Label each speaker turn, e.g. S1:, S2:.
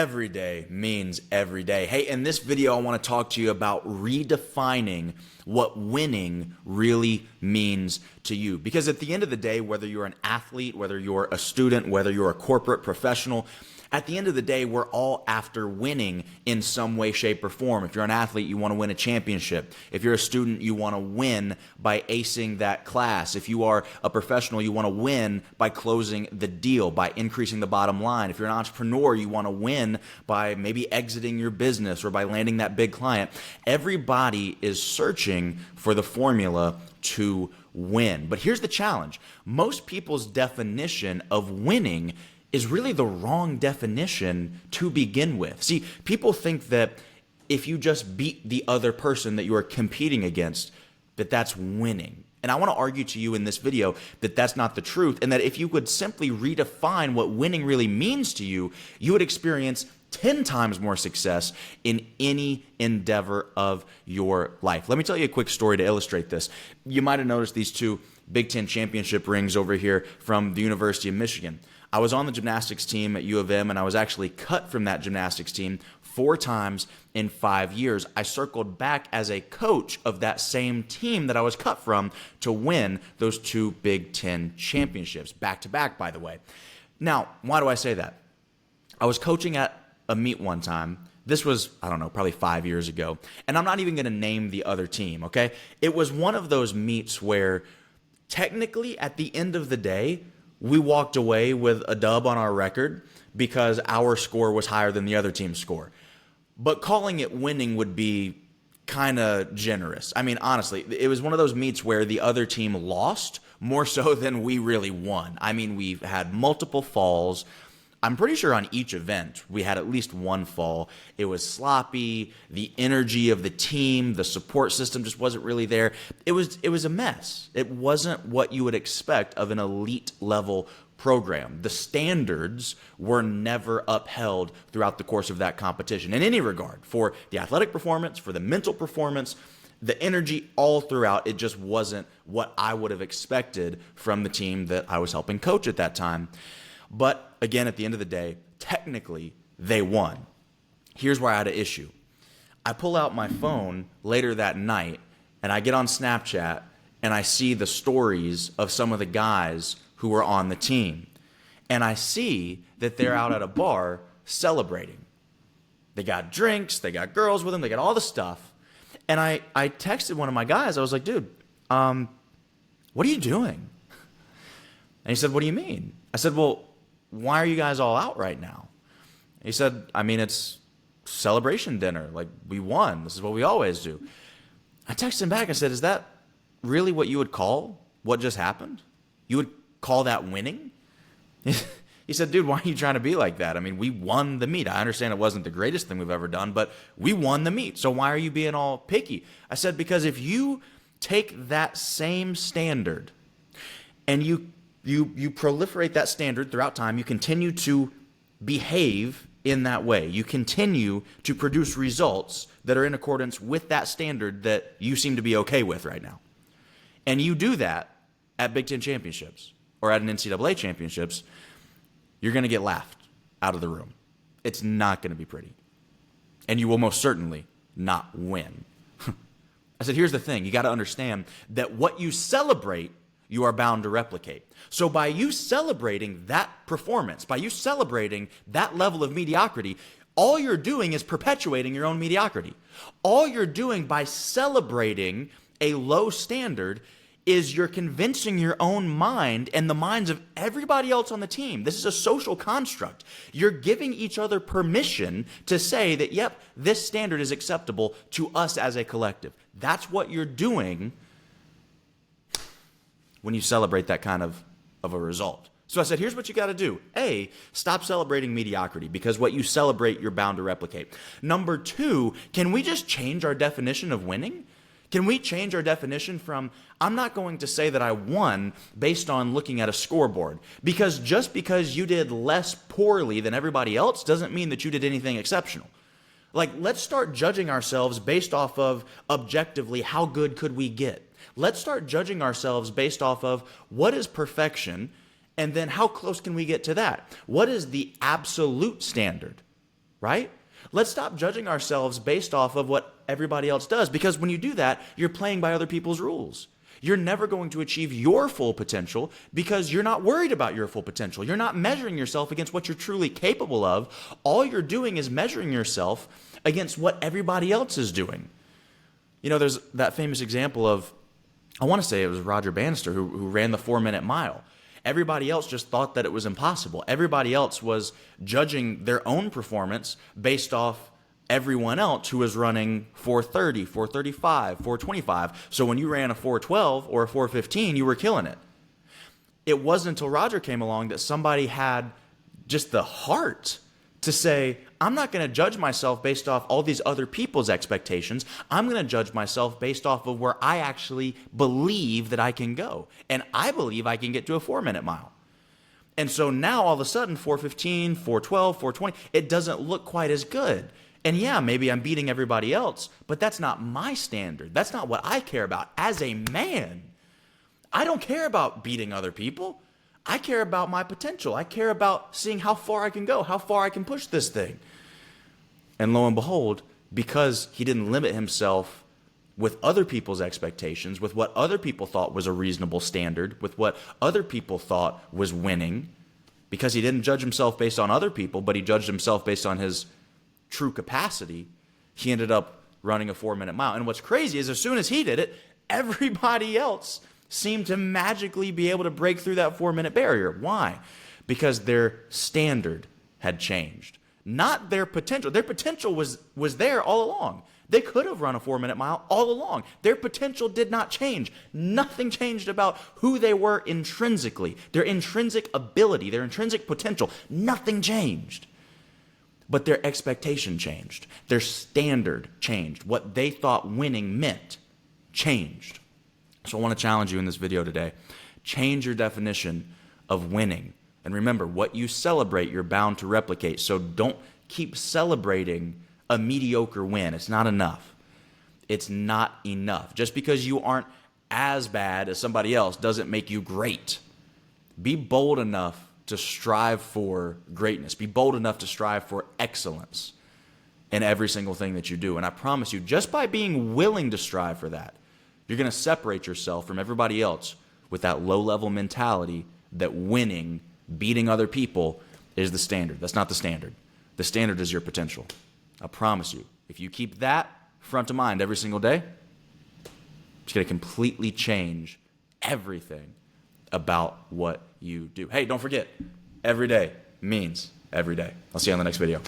S1: Every day means every day. Hey, in this video, I want to talk to you about redefining what winning really means to you. Because at the end of the day, whether you're an athlete, whether you're a student, whether you're a corporate professional, at the end of the day, we're all after winning in some way, shape, or form. If you're an athlete, you want to win a championship. If you're a student, you want to win by acing that class. If you are a professional, you want to win by closing the deal, by increasing the bottom line. If you're an entrepreneur, you want to win by maybe exiting your business or by landing that big client. Everybody is searching for the formula to win. But here's the challenge. Most people's definition of winning is really the wrong definition to begin with. See, people think that if you just beat the other person that you are competing against, that that's winning. And I want to argue to you in this video that that's not the truth, and that if you would simply redefine what winning really means to you, you would experience 10 times more success in any endeavor of your life. Let me tell you a quick story to illustrate this. You might have noticed these two Big Ten championship rings over here from the University of Michigan. I was on the gymnastics team at U of M, and I was actually cut from that gymnastics team 4 times in 5 years. I circled back as a coach of that same team that I was cut from to win those 2 Big Ten championships, back to back, by the way. Now, why do I say that? I was coaching at a meet one time. This was, I don't know, probably 5 years ago. And I'm not even going to name the other team, okay? It was one of those meets where technically at the end of the day, we walked away with a dub on our record because our score was higher than the other team's score. But calling it winning would be kind of generous. I mean, honestly, it was one of those meets where the other team lost more so than we really won. I mean, we've had multiple falls. I'm pretty sure on each event, we had at least one fall. It was sloppy. The energy of the team, the support system just wasn't really there. It was a mess. It wasn't what you would expect of an elite level program. The standards were never upheld throughout the course of that competition in any regard, for the athletic performance, for the mental performance, the energy all throughout. It just wasn't what I would have expected from the team that I was helping coach at that time. But again, at the end of the day, technically, they won. Here's where I had an issue. I pull out my phone later that night, and I get on Snapchat, and I see the stories of some of the guys who were on the team. And I see that they're out at a bar celebrating. They got drinks, they got girls with them, they got all the stuff. And I texted one of my guys. I was like, dude, what are you doing? And he said, what do you mean? I said, well, why are you guys all out right now? He said, I mean, it's celebration dinner. Like, we won. This is what we always do. I texted him back and said, is that really what you would call what just happened? You would call that winning? He said, dude, why are you trying to be like that? I mean, we won the meet. I understand it wasn't the greatest thing we've ever done, but we won the meet. So why are you being all picky? I said, because if you take that same standard and you proliferate that standard throughout time, you continue to behave in that way. You continue to produce results that are in accordance with that standard that you seem to be okay with right now. And you do that at Big Ten championships or at an NCAA championships, you're going to get laughed out of the room. It's not going to be pretty. And you will most certainly not win. I said, here's the thing. You got to understand that what you celebrate, you are bound to replicate. So by you celebrating that performance, by you celebrating that level of mediocrity, all you're doing is perpetuating your own mediocrity. All you're doing by celebrating a low standard is you're convincing your own mind and the minds of everybody else on the team. This is a social construct. You're giving each other permission to say that, yep, this standard is acceptable to us as a collective. That's what you're doing when you celebrate that kind of a result. So I said, here's what you got to do. A, stop celebrating mediocrity, because what you celebrate, you're bound to replicate. Number 2, can we just change our definition of winning? Can we change our definition from, I'm not going to say that I won based on looking at a scoreboard, because just because you did less poorly than everybody else doesn't mean that you did anything exceptional. Like, let's start judging ourselves based off of objectively, how good could we get? Let's start judging ourselves based off of what is perfection, and then how close can we get to that? What is the absolute standard? right? Let's stop judging ourselves based off of what everybody else does, because when you do that, you're playing by other people's rules. You're never going to achieve your full potential because you're not worried about your full potential. You're not measuring yourself against what you're truly capable of. All you're doing is measuring yourself against what everybody else is doing. You know, there's that famous example of, I want to say it was Roger Bannister who ran the 4-minute mile. Everybody else just thought that it was impossible. Everybody else was judging their own performance based off everyone else who was running 4:30, 4:35, 4:25. So when you ran a 4:12 or a 4:15, you were killing it. It wasn't until Roger came along that somebody had just the heart to say, I'm not going to judge myself based off all these other people's expectations. I'm going to judge myself based off of where I actually believe that I can go. And I believe I can get to a 4-minute mile. And so now all of a sudden, 4:15, 4:12, 4:20, it doesn't look quite as good. And yeah, maybe I'm beating everybody else, but that's not my standard. That's not what I care about as a man. I don't care about beating other people. I care about my potential. I care about seeing how far I can go, how far I can push this thing. And lo and behold, because he didn't limit himself with other people's expectations, with what other people thought was a reasonable standard, with what other people thought was winning, because he didn't judge himself based on other people, but he judged himself based on his true capacity, he ended up running a 4-minute mile. And what's crazy is as soon as he did it, everybody else seemed to magically be able to break through that 4-minute barrier. Why? Because their standard had changed. Not their potential. Their potential was there all along. They could have run a 4-minute mile all along. Their potential did not change. Nothing changed about who they were intrinsically. Their intrinsic ability, their intrinsic potential, nothing changed. But their expectation changed. Their standard changed. What they thought winning meant changed. So I want to challenge you in this video today. Change your definition of winning. And remember, what you celebrate, you're bound to replicate. So don't keep celebrating a mediocre win. It's not enough. It's not enough. Just because you aren't as bad as somebody else doesn't make you great. Be bold enough to strive for greatness. Be bold enough to strive for excellence in every single thing that you do. And I promise you, just by being willing to strive for that, you're going to separate yourself from everybody else with that low-level mentality that winning, beating other people, is the standard. That's not the standard. The standard is your potential. I promise you, if you keep that front of mind every single day, it's going to completely change everything about what you do. Hey, don't forget, every day means every day. I'll see you on the next video.